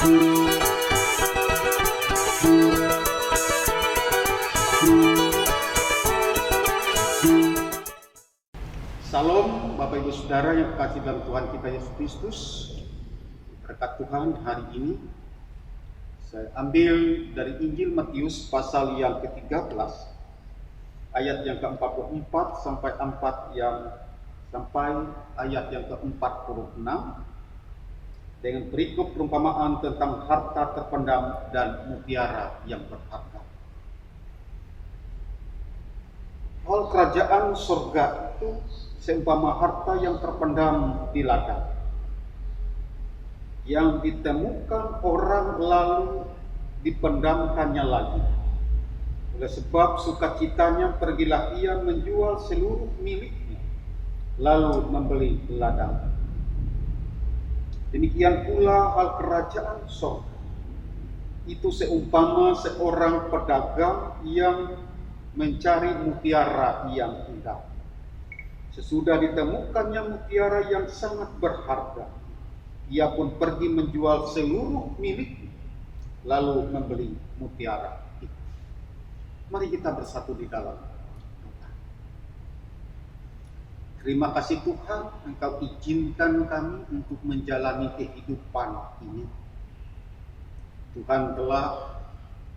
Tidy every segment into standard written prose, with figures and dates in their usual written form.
Salam Bapak Ibu Saudara yang kekasih dalam Tuhan kita Yesus Kristus. Berkat Tuhan hari ini saya ambil dari Injil Matius pasal yang ke-13 ayat yang ke-44 sampai ayat yang ke-46 dengan berikut perumpamaan tentang harta terpendam dan mutiara yang berharga. Hal kerajaan surga itu seumpama harta yang terpendam di ladang, yang ditemukan orang lalu dipendamkannya lagi. Oleh sebab sukacitanya pergilah ia menjual seluruh miliknya, lalu membeli ladang. Demikian pula hal kerajaan surga itu seumpama seorang pedagang yang mencari mutiara yang indah. Sesudah ditemukannya mutiara yang sangat berharga, ia pun pergi menjual seluruh miliknya, lalu membeli mutiara itu. Mari kita bersatu di dalam doa. Terima kasih Tuhan, Engkau izinkan kami untuk menjalani kehidupan ini. Tuhan telah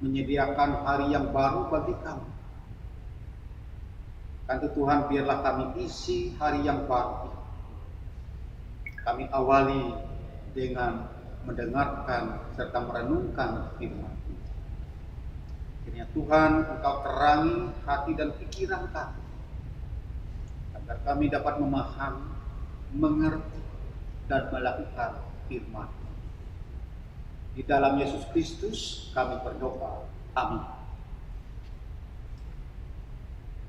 menyediakan hari yang baru bagi kami. Kanto Tuhan, biarlah kami isi hari yang baru ini. Kami awali dengan mendengarkan serta merenungkan firman-Mu. Kiranya Tuhan, Engkau terangi hati dan pikiran kami, agar kami dapat memahami, mengerti, dan melakukan firman-Mu. Di dalam Yesus Kristus kami berdoa. Amin.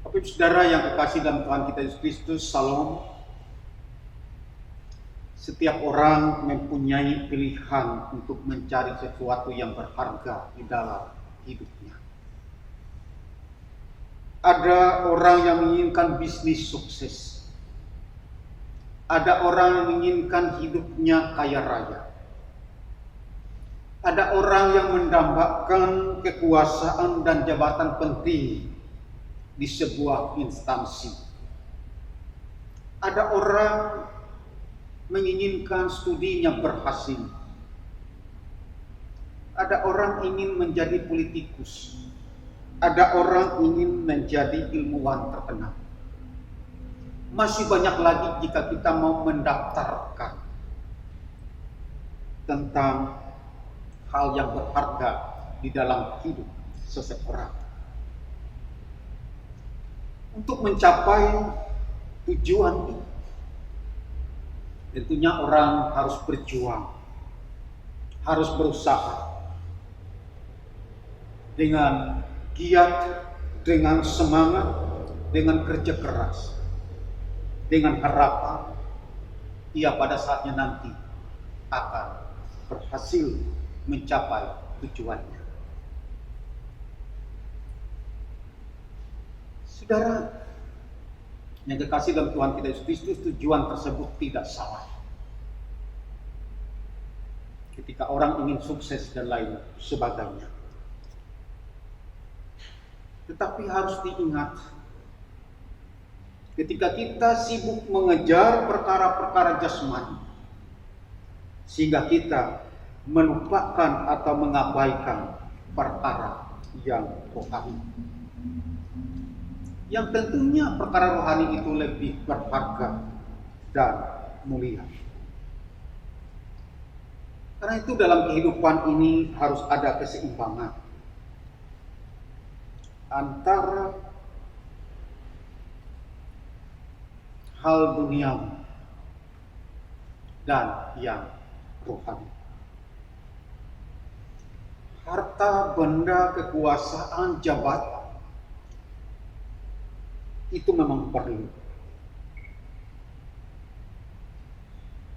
Bapak Ibu Saudara yang kekasih dalam Tuhan kita Yesus Kristus, Salam. Setiap orang mempunyai pilihan untuk mencari sesuatu yang berharga di dalam hidupnya. Ada orang yang menginginkan bisnis sukses. Ada orang yang menginginkan hidupnya kaya raya. Ada orang yang mendambakan kekuasaan dan jabatan penting di sebuah instansi. Ada orang menginginkan studinya berhasil. Ada orang ingin menjadi politikus. Ada orang ingin menjadi ilmuwan terkenal. Masih banyak lagi jika kita mau mendaftarkan tentang hal yang berharga di dalam hidup seseorang. Untuk mencapai tujuan ini, tentunya orang harus berjuang, harus berusaha dengan giat, dengan semangat, dengan kerja keras, dengan harapan ia pada saatnya nanti akan berhasil mencapai tujuannya. Saudara yang kekasih dalam Tuhan kita Yesus Kristus, tujuan tersebut tidak salah. Ketika orang ingin sukses dan lain sebagainya. Tetapi harus diingat, ketika kita sibuk mengejar perkara-perkara jasmani, sehingga kita melupakan atau mengabaikan perkara yang rohani. Yang tentunya perkara rohani itu lebih berharga dan mulia. Karena itu dalam kehidupan ini harus ada keseimbangan antara hal duniawi dan yang rohani. Harta, benda, kekuasaan, jabatan itu memang perlu.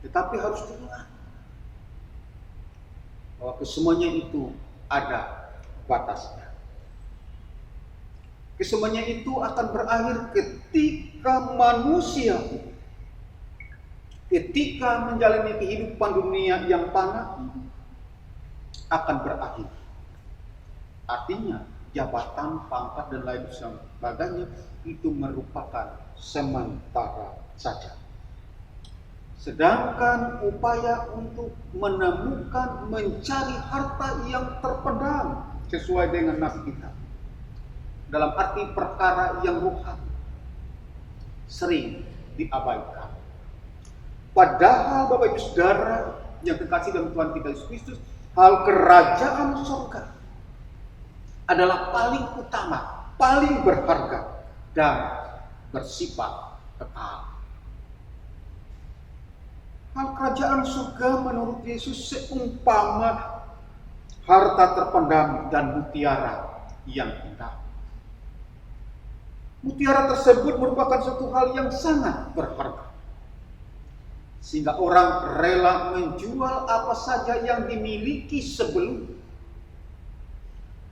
Tetapi harus diingat bahwa kesemuanya itu ada batasnya. Kesemuanya itu akan berakhir ketika manusia, ketika menjalani kehidupan dunia yang fana, akan berakhir. Artinya jabatan, pangkat dan lain sebagainya itu merupakan sementara saja. Sedangkan upaya untuk menemukan, mencari harta yang terpendam sesuai dengan nas kita, dalam arti perkara yang rohani, sering diabaikan. Padahal Bapak Ibu Saudara yang kekasih dalam Tuhan kita Yesus Kristus, hal kerajaan surga adalah paling utama, paling berharga dan bersifat kekal. Hal kerajaan surga menurut Yesus seumpama harta terpendam dan mutiara yang indah. Mutiara tersebut merupakan suatu hal yang sangat berharga, sehingga orang rela menjual apa saja yang dimiliki sebelum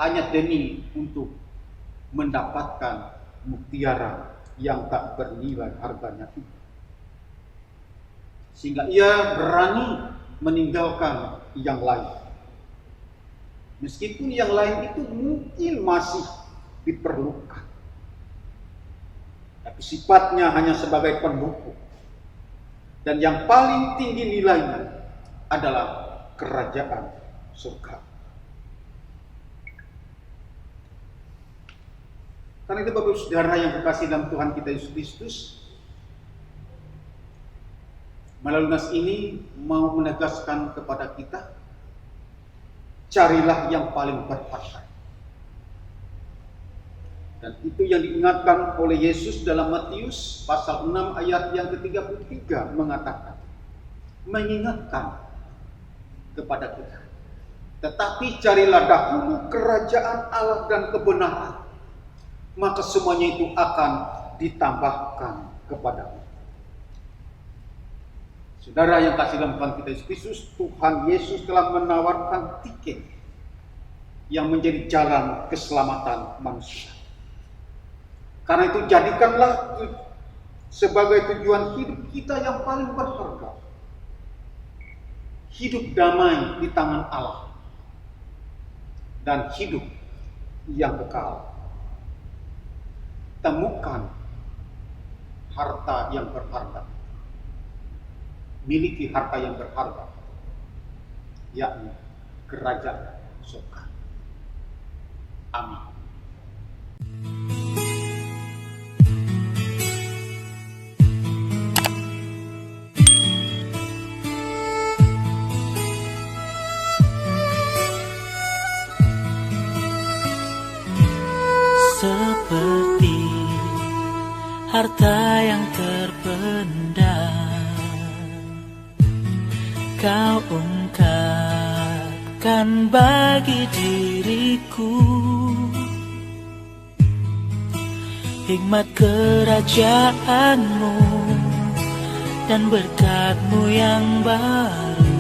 hanya demi untuk mendapatkan mutiara yang tak bernilai harganya itu. Sehingga ia berani meninggalkan yang lain. Meskipun yang lain itu mungkin masih diperlukan, tapi sifatnya hanya sebagai pendukung. Dan yang paling tinggi nilainya adalah kerajaan surga. Karena itu Bapak Saudara yang kekasih dalam Tuhan kita Yesus Kristus, melalui nas ini mau menegaskan kepada kita, carilah yang paling berharga. Dan itu yang diingatkan oleh Yesus dalam Matius pasal 6 ayat yang ke-33 mengatakan, mengingatkan kepada kita, tetapi carilah dahulu kerajaan Allah dan kebenaran, maka semuanya itu akan ditambahkan kepadamu. Saudara yang kasih dalam Tuhan kita Yesus Kristus, Tuhan Yesus telah menawarkan tiket yang menjadi jalan keselamatan manusia. Karena itu jadikanlah sebagai tujuan hidup kita yang paling berharga. Hidup damai di tangan Allah dan hidup yang kekal. Temukan harta yang berharga. Miliki harta yang berharga, yakni kerajaan surga. Amin. Seperti harta yang terpendam, kau ungkapkan bagi diriku hikmat kerajaanmu dan berkat-Mu yang baru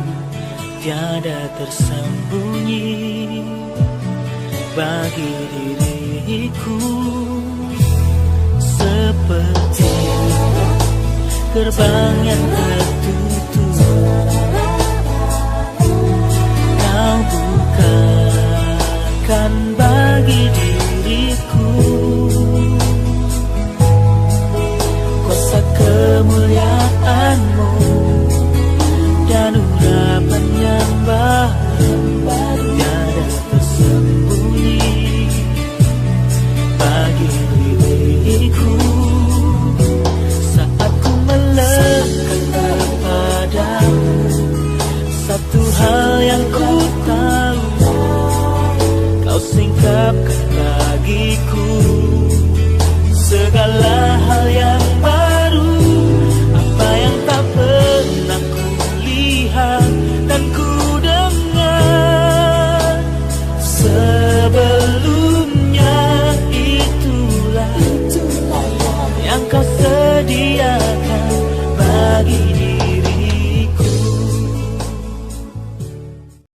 tiada tersembunyi bagi diriku. Seperti gerbang yang tertutup